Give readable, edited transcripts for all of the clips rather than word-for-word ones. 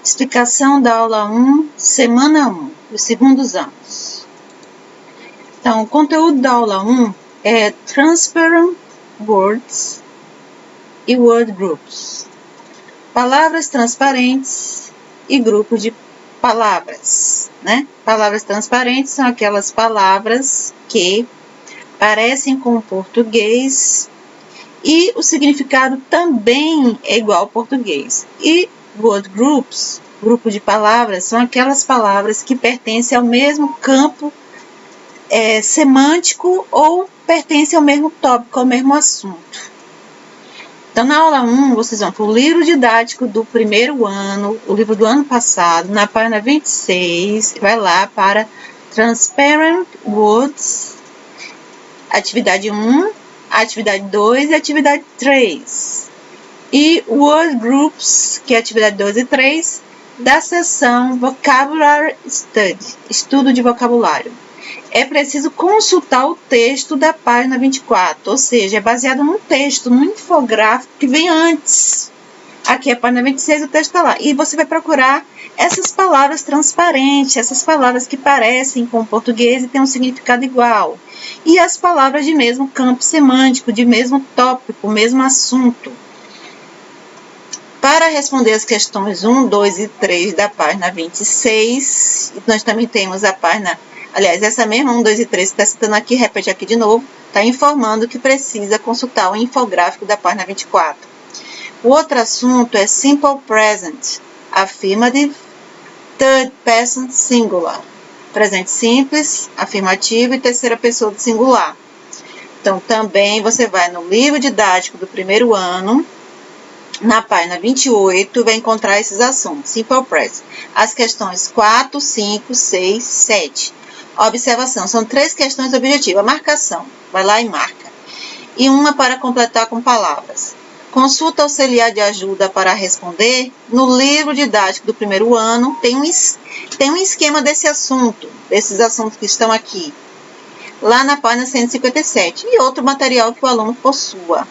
Explicação da aula 1, semana 1, dos segundos anos. Então, o conteúdo da aula 1 é Transparent Words e Word Groups. Palavras transparentes e grupos de palavras, né? Palavras transparentes são aquelas palavras que parecem com o português e o significado também é igual ao português. E Word Groups, grupo de palavras, são aquelas palavras que pertencem ao mesmo campo semântico ou pertencem ao mesmo tópico, ao mesmo assunto. Então, na aula 1, vocês vão para o livro didático do primeiro ano, o livro do ano passado, na página 26, vai lá para Transparent Words, atividade 1, atividade 2 e atividade 3. E Word Groups, que é a atividade 2 e 3, da seção Vocabulary Study, estudo de vocabulário. É preciso consultar o texto da página 24, ou seja, é baseado num texto, num infográfico que vem antes. Aqui é a página 26, o texto está lá. E você vai procurar essas palavras transparentes, essas palavras que parecem com o português e têm um significado igual. E as palavras de mesmo campo semântico, de mesmo tópico, mesmo assunto. Para responder as questões 1, 2 e 3 da página 26, nós também temos a página, aliás, essa mesma 1, 2 e 3 que está citando aqui, repete aqui de novo, está informando que precisa consultar o infográfico da página 24. O outro assunto é Simple Present, Affirmative, Third Person Singular, presente simples, afirmativo e terceira pessoa do singular. Então, também você vai no livro didático do primeiro ano, na página 28, vai encontrar esses assuntos. Simple Present. As questões 4, 5, 6, 7. Observação. São 3 questões objetivas. Marcação. Vai lá e marca. E uma para completar com palavras. Consulta auxiliar de ajuda para responder. No livro didático do primeiro ano, tem um esquema desse assunto, desses assuntos que estão aqui. Lá na página 157. E outro material que o aluno possua.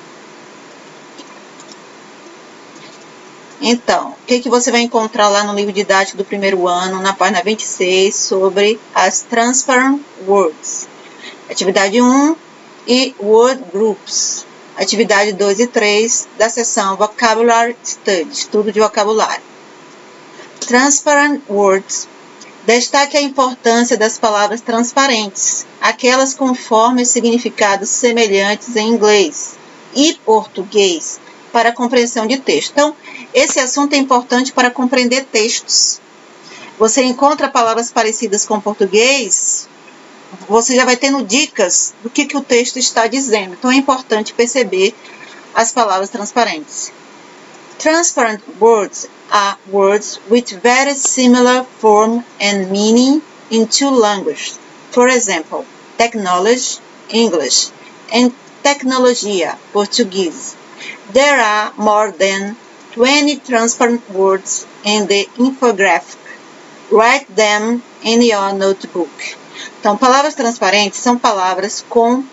Então, o que você vai encontrar lá no livro didático do primeiro ano, na página 26, sobre as Transparent Words. Atividade 1 e Word Groups. Atividade 2 e 3 da seção Vocabulary Study, estudo de vocabulário. Transparent Words. Destaque a importância das palavras transparentes, aquelas com formas e significados semelhantes em inglês e português, para a compreensão de texto. Então, esse assunto é importante para compreender textos. Você encontra palavras parecidas com o português, você já vai tendo dicas do que o texto está dizendo. Então, é importante perceber as palavras transparentes. Transparent words are words with very similar form and meaning in two languages. For example, technology, English, and tecnologia, português. There are more than 20 transparent words in the infographic. Write them in your notebook. Então, palavras transparentes são palavras com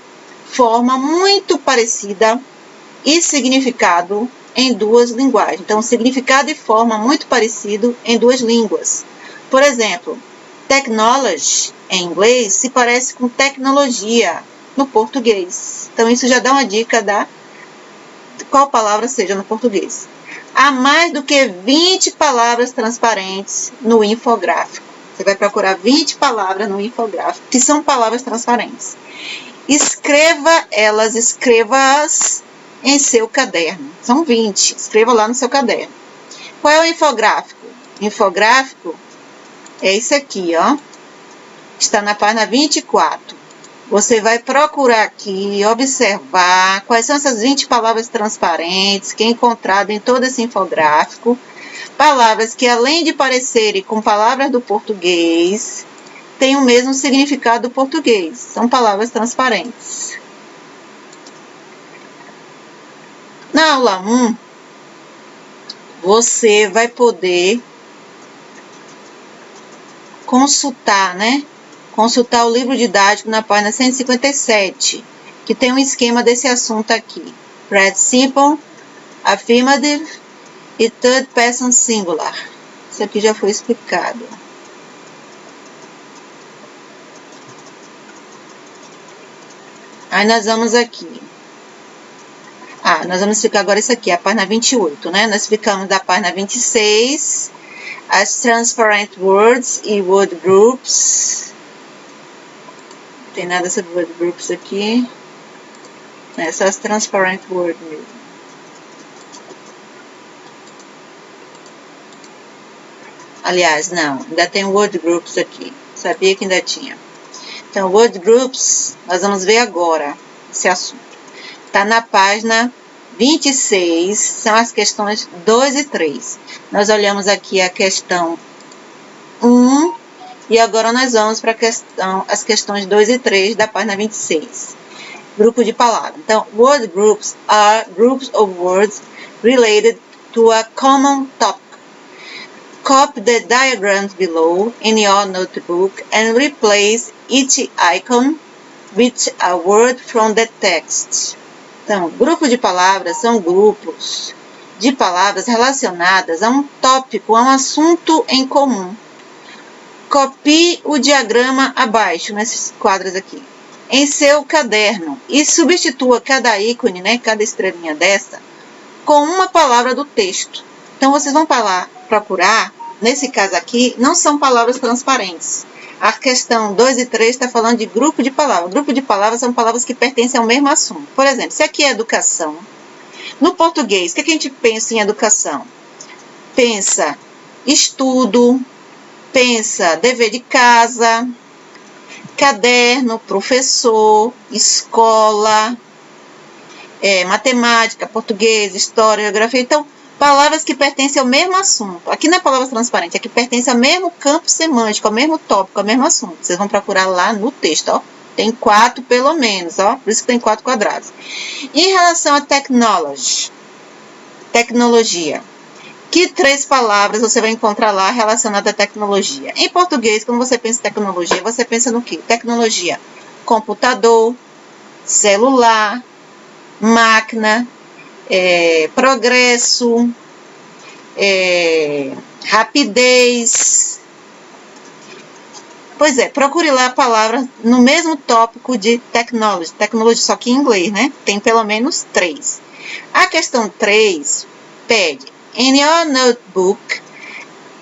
forma muito parecida e significado em duas linguagens. Então, significado e forma muito parecido em duas línguas. Por exemplo, technology em inglês se parece com tecnologia no português. Então, isso já dá uma dica da qual palavra seja no português. Há mais do que 20 palavras transparentes no infográfico. Você vai procurar 20 palavras no infográfico, que são palavras transparentes. Escreva-as em seu caderno. São 20. Escreva lá no seu caderno. Qual é o infográfico? O infográfico é esse aqui, ó. Está na página 24. Você vai procurar aqui, observar quais são essas 20 palavras transparentes que é encontrado em todo esse infográfico. Palavras que, além de parecerem com palavras do português, têm o mesmo significado do português. São palavras transparentes. Na aula 1, você vai poder consultar, Consultar o livro didático na página 157, que tem um esquema desse assunto aqui. Present Simple, Affirmative e Third Person Singular. Isso aqui já foi explicado. Aí nós vamos aqui. Nós vamos explicar agora isso aqui, a página 28, né? Nós ficamos da página 26, as transparent words e word groups. Não tem nada sobre word groups aqui. É só as transparent words mesmo. Aliás, não, ainda tem word groups aqui. Sabia que ainda tinha. Então, word groups, nós vamos ver agora esse assunto. Está na página 26, são as questões 2 e 3. Nós olhamos aqui a questão 1 e agora nós vamos para as questões 2 e 3 da página 26. Grupo de palavras. Então, word groups are groups of words related to a common topic. Copy the diagrams below in your notebook and replace each icon with a word from the text. Então, grupo de palavras são grupos de palavras relacionadas a um tópico, a um assunto em comum. Copie o diagrama abaixo, nesses quadros aqui, em seu caderno e substitua cada ícone, né, cada estrelinha dessa, com uma palavra do texto. Então, vocês vão procurar, nesse caso aqui, não são palavras transparentes. A questão 2 e 3 está falando de grupo de palavras. Grupo de palavras são palavras que pertencem ao mesmo assunto. Por exemplo, se aqui é educação, no português, o que a gente pensa em educação? Pensa estudo, pensa dever de casa, caderno, professor, escola, matemática, português, história, geografia. Então, palavras que pertencem ao mesmo assunto. Aqui não é palavra transparente, aqui pertence ao mesmo campo semântico, ao mesmo tópico, ao mesmo assunto. Vocês vão procurar lá no texto, ó. Tem 4 pelo menos, ó. Por isso que tem 4 quadrados. Em relação a technology, tecnologia, que 3 palavras você vai encontrar lá relacionadas à tecnologia? Em português, quando você pensa em tecnologia, você pensa no quê? Tecnologia, computador, celular, máquina, progresso, rapidez. Pois é, procure lá a palavra no mesmo tópico de technology, só que em inglês, né? Tem pelo menos 3. A questão 3 pede, in your notebook,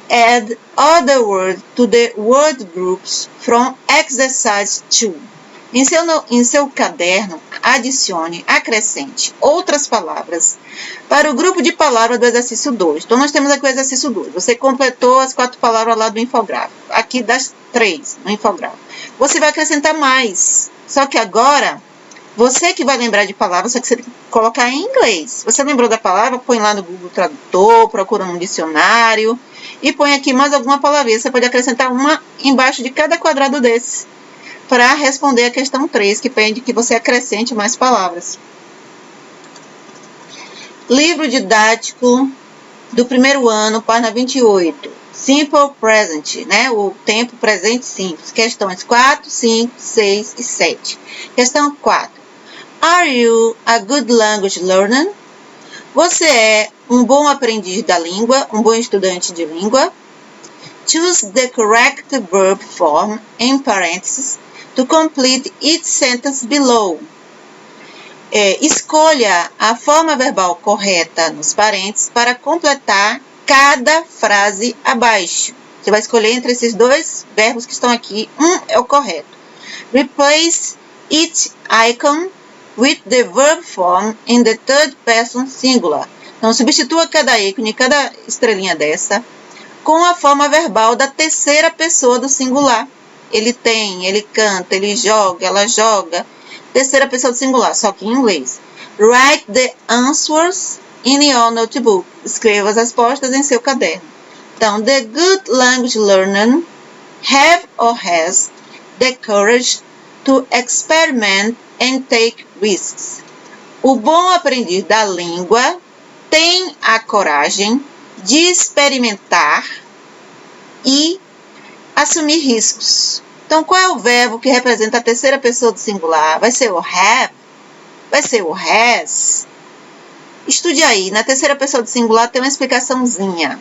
add other words to the word groups from exercise 2. Em seu caderno, acrescente outras palavras para o grupo de palavras do exercício 2. Então, nós temos aqui o exercício 2. Você completou as 4 palavras lá do infográfico. Aqui das 3 no infográfico. Você vai acrescentar mais. Só que agora, você que vai lembrar de palavras, só que você tem que colocar em inglês. Se você lembrou da palavra, põe lá no Google Tradutor, procura no dicionário e põe aqui mais alguma palavrinha. Você pode acrescentar uma embaixo de cada quadrado desse, para responder a questão 3, que pede que você acrescente mais palavras. Livro didático do primeiro ano, página 28. Simple Present, né? O tempo presente simples. Questões 4, 5, 6 e 7. Questão 4. Are you a good language learner? Você é um bom aprendiz da língua, um bom estudante de língua? Choose the correct verb form, em parênteses, to complete each sentence below. Escolha a forma verbal correta nos parênteses para completar cada frase abaixo. Você vai escolher entre esses 2 verbos que estão aqui. Um é o correto. Replace each icon with the verb form in the third person singular. Então, substitua cada ícone, cada estrelinha dessa, com a forma verbal da terceira pessoa do singular. Ele tem, ele canta, ele joga, ela joga. Terceira pessoa do singular, só que em inglês. Write the answers in your notebook. Escreva as respostas em seu caderno. Então, the good language learner have or has the courage to experiment and take risks. O bom aprendiz da língua tem a coragem de experimentar e assumir riscos. Então, qual é o verbo que representa a terceira pessoa do singular? Vai ser o have? Vai ser o has? Estude aí. Na terceira pessoa do singular tem uma explicaçãozinha.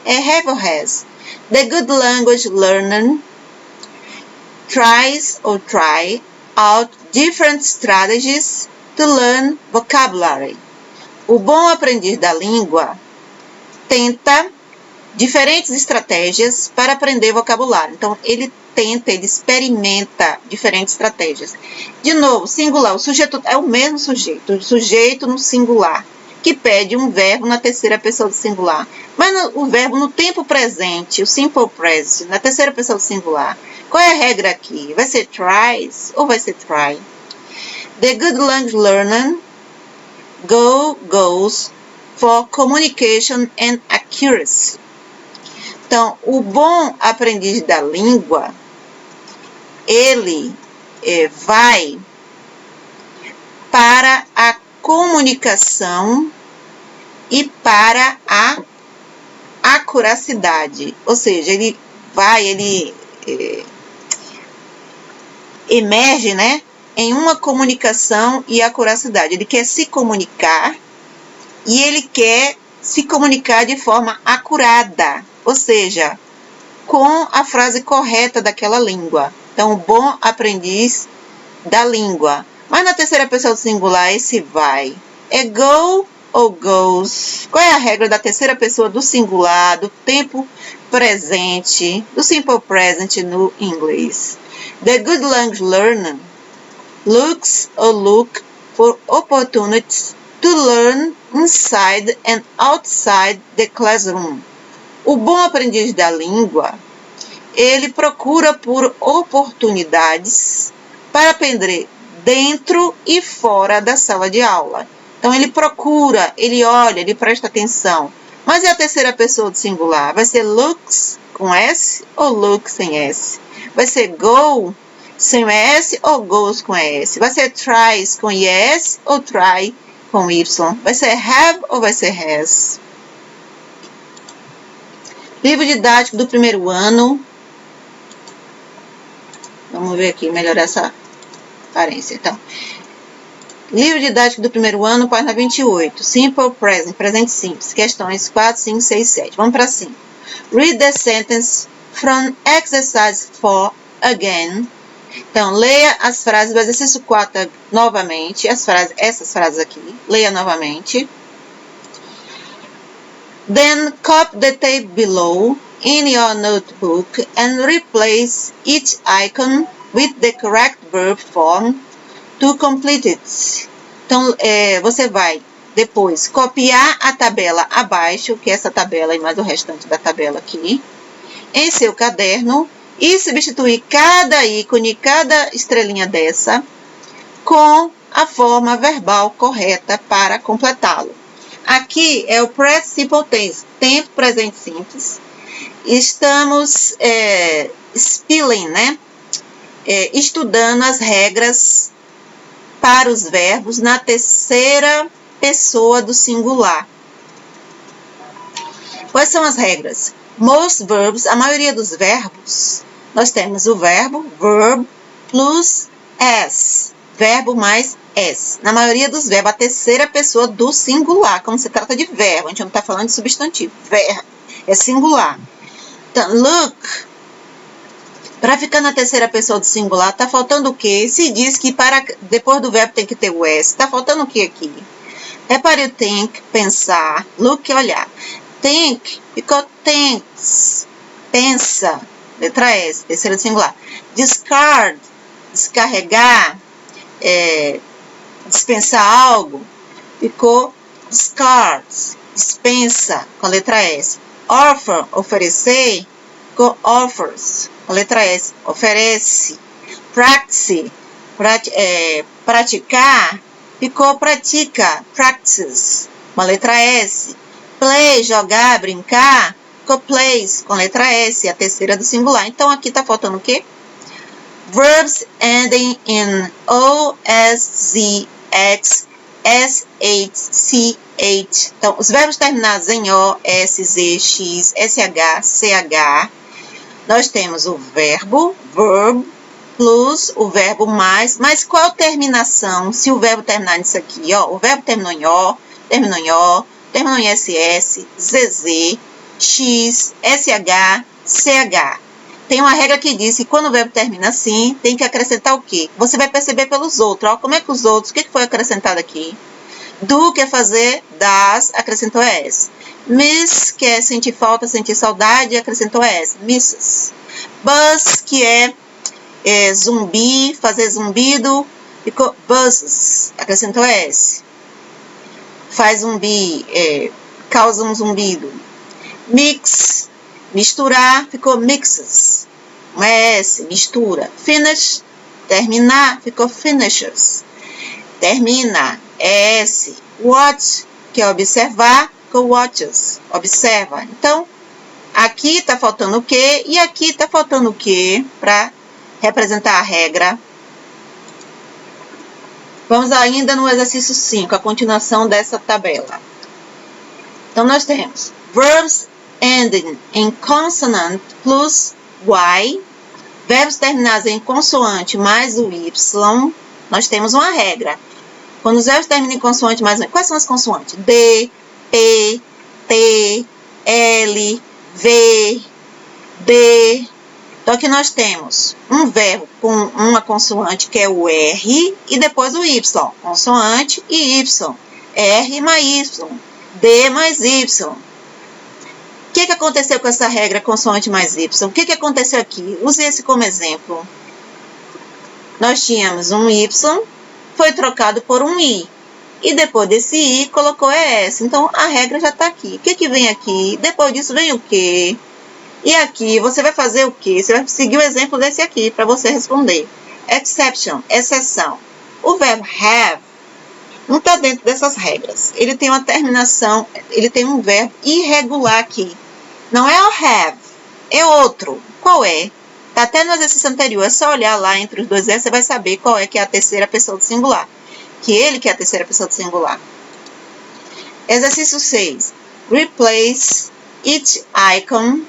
É have or has. The good language learner tries or try out different strategies to learn vocabulary. O bom aprendiz da língua tenta diferentes estratégias para aprender vocabulário. Então, ele experimenta diferentes estratégias. De novo, singular, o sujeito é o mesmo sujeito, o sujeito no singular, que pede um verbo na terceira pessoa do singular. Mas o verbo no tempo presente, o simple present, na terceira pessoa do singular. Qual é a regra aqui? Vai ser tries ou vai ser try? The good language learner goes for communication and accuracy. Então, o bom aprendiz da língua, ele vai para a comunicação e para a acuracidade. Ou seja, ele emerge, né, em uma comunicação e acuracidade. Ele quer se comunicar e ele quer se comunicar de forma acurada, ou seja, com a frase correta daquela língua. Então, o bom aprendiz da língua. Mas na terceira pessoa do singular, esse vai. É go ou goes? Qual é a regra da terceira pessoa do singular, do tempo presente, do simple present no inglês? The good language learner looks or look for opportunities to learn inside and outside the classroom. O bom aprendiz da língua, ele procura por oportunidades para aprender dentro e fora da sala de aula. Então, ele procura, ele olha, ele presta atenção. Mas e a terceira pessoa do singular? Vai ser looks com S ou look sem S? Vai ser go sem S ou goes com S? Vai ser tries com IS ou try com Y? Vai ser have ou vai ser has? Livro didático do primeiro ano. Vamos ver aqui, melhorar essa aparência. Então, livro didático do primeiro ano, página 28. Simple present, presente simples. Questões 4, 5, 6, 7. Vamos para 5. Read the sentence from exercise 4 again. Então, leia as frases do exercício 4 novamente. Essas frases aqui. Leia novamente. Then copy the table below in your notebook and replace each icon with the correct verb form to complete it. Então, você vai depois copiar a tabela abaixo, que é essa tabela e mais o restante da tabela aqui, em seu caderno e substituir cada ícone, cada estrelinha dessa com a forma verbal correta para completá-lo. Aqui é o Present Simple Tense, tempo presente simples. Estamos spelling, né? Estudando as regras para os verbos na terceira pessoa do singular. Quais são as regras? Most verbs, a maioria dos verbos, nós temos o verbo verb plus s, verbo mais s. Na maioria dos verbos, a terceira pessoa do singular, quando se trata de verbo, a gente não está falando de substantivo, verbo, é singular. Então, look, para ficar na terceira pessoa do singular, está faltando o quê? Se diz que depois do verbo tem que ter o s, está faltando o quê aqui? Repare o think, pensar, look, olhar. Think, ficou thinks, pensa, letra S, terceira do singular. Discard, descarregar, dispensar algo, ficou discards, dispensa, com a letra S. Offer, oferecer, ficou offers, com a letra S, oferece. Practice, praticar, ficou pratica, practices, com a letra S. Play, jogar, brincar, ficou plays, com a letra S, a terceira do singular. Então, aqui está faltando o quê? Verbs ending in O, S, Z, X, S, H, C, H. Então, os verbos terminados em O, S, Z, X, SH, CH. Nós temos o verbo, verb, plus o verbo mais. Mas qual terminação? Se o verbo terminar nisso aqui, ó, o verbo terminou em O, terminou em SS, ZZ. X, SH, CH. Tem uma regra que diz que quando o verbo termina assim, tem que acrescentar o quê? Você vai perceber pelos outros. Ó, como é que os outros, o que foi acrescentado aqui? Do, que é fazer, das, acrescentou S. Miss, que é sentir falta, sentir saudade, acrescentou S. Misses. Buzz, que é zumbi, fazer zumbido, ficou buzzes, acrescentou S. Faz zumbi, causa um zumbido. Mix, misturar, ficou mixes. Um S, mistura. Finish, terminar, ficou finishers. Termina, S. Watch, que é observar, ficou watches, observa. Então, aqui está faltando o quê? E aqui está faltando o quê para representar a regra? Vamos ainda no exercício 5, a continuação dessa tabela. Então, nós temos verbs ending em consonant plus Y, verbos terminados em consoante mais o Y, nós temos uma regra. Quando os verbos terminam em consoante mais o Y, quais são as consoantes? D, P, T, L, V, D. Então, aqui nós temos um verbo com uma consoante, que é o R, e depois o Y. Consoante e Y. R mais Y. D mais Y. O que aconteceu com essa regra consoante mais Y? O que aconteceu aqui? Use esse como exemplo. Nós tínhamos um Y, foi trocado por um I. E depois desse I, colocou ES. Então, a regra já está aqui. O que vem aqui? Depois disso, vem o quê? E aqui, você vai fazer o quê? Você vai seguir o exemplo desse aqui, para você responder. Exception, exceção. O verbo have não está dentro dessas regras. Ele tem uma terminação, ele tem um verbo irregular aqui. Não é o have, é outro. Qual é? Está até no exercício anterior. É só olhar lá entre os dois S, você vai saber qual é que é a terceira pessoa do singular. Que ele que é a terceira pessoa do singular. Exercício 6. Replace each icon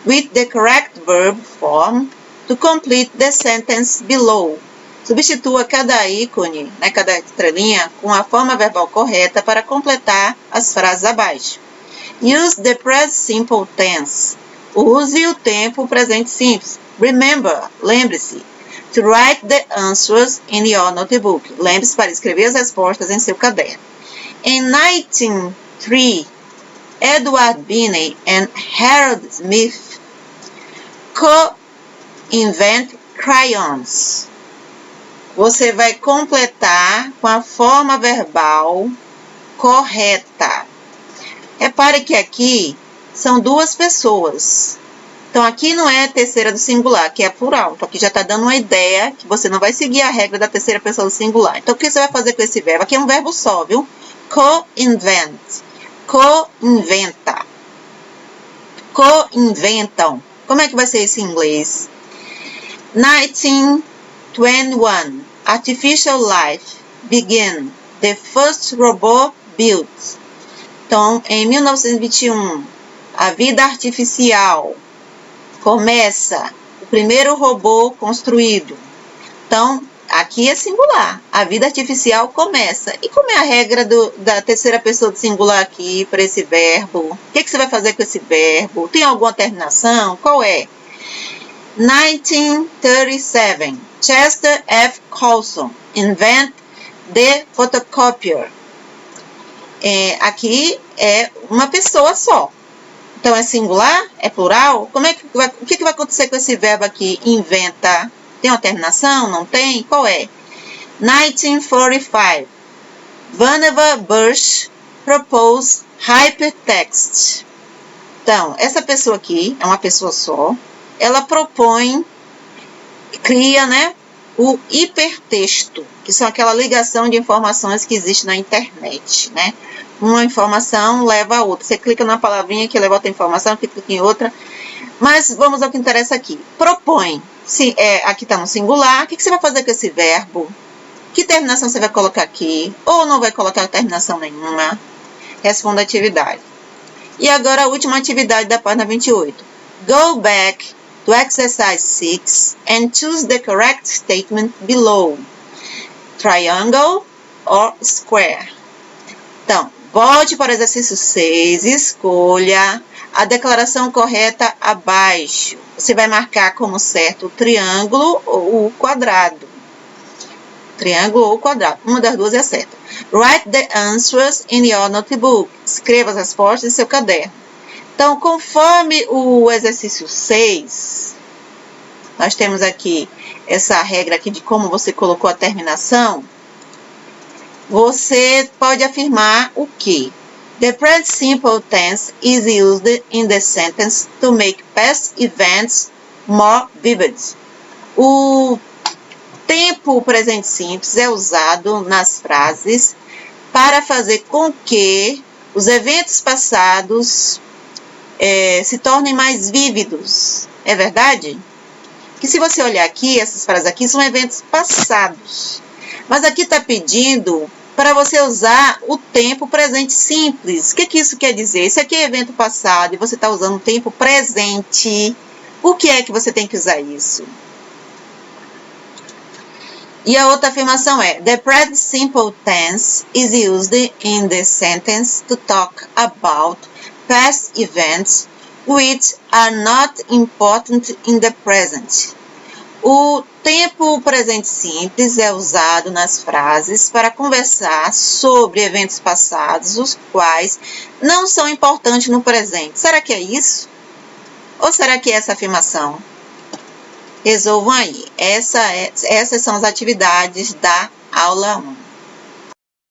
with the correct verb form to complete the sentence below. Substitua cada ícone, né, cada estrelinha, com a forma verbal correta para completar as frases abaixo. Use the present simple tense. Use o tempo presente simples. Remember, lembre-se. To write the answers in your notebook. Lembre-se para escrever as respostas em seu caderno. In 1903, Edward Binney and Harold Smith co-invent crayons. Você vai completar com a forma verbal correta. Repare que aqui são duas pessoas. Então, aqui não é a terceira do singular, que é plural. Então, aqui já está dando uma ideia que você não vai seguir a regra da terceira pessoa do singular. Então, o que você vai fazer com esse verbo? Aqui é um verbo só, viu? Co-invent. Co-inventa. Co-inventam. Como é que vai ser isso em inglês? 1921. Artificial life began. The first robot built. Então, em 1921, a vida artificial começa. O primeiro robô construído. Então, aqui é singular. A vida artificial começa. E como é a regra da terceira pessoa do singular aqui para esse verbo? O que você vai fazer com esse verbo? Tem alguma terminação? Qual é? 1937. Chester F. Coulson invent the photocopier. Aqui é uma pessoa só. Então, é singular? É plural? O que vai acontecer com esse verbo aqui? Inventa. Tem uma terminação? Não tem? Qual é? 1945. Vannevar Bush proposed hypertext. Então, essa pessoa aqui é uma pessoa só. Ela propõe, cria, né, o hipertexto, que são aquela ligação de informações que existe na internet, né? Uma informação leva a outra. Você clica numa palavrinha que leva a outra informação, clica em outra. Mas vamos ao que interessa aqui. Propõe. Aqui está no singular. O que você vai fazer com esse verbo? Que terminação você vai colocar aqui? Ou não vai colocar terminação nenhuma? Responda a atividade. E agora a última atividade da página 28. Go back to exercise 6 and choose the correct statement below. Triangle or square. Então, volte para o exercício 6, escolha a declaração correta abaixo. Você vai marcar como certo o triângulo ou o quadrado. Triângulo ou quadrado. Uma das duas é certa. Write the answers in your notebook. Escreva as respostas em seu caderno. Então, conforme o exercício 6, nós temos aqui essa regra aqui de como você colocou a terminação. Você pode afirmar o quê? The present simple tense is used in the sentence to make past events more vivid. O tempo presente simples é usado nas frases para fazer com que os eventos passados se tornem mais vívidos. É verdade? Que se você olhar aqui, essas frases aqui são eventos passados. Mas aqui está pedindo para você usar o tempo presente simples. O que isso quer dizer? Esse aqui é evento passado e você está usando o tempo presente. Por que é que você tem que usar isso? E a outra afirmação é: The present simple tense is used in the sentence to talk about past events which are not important in the present. O tempo presente simples é usado nas frases para conversar sobre eventos passados, os quais não são importantes no presente. Será que é isso? Ou será que é essa afirmação? Resolvam aí. Essas são as atividades da aula 1.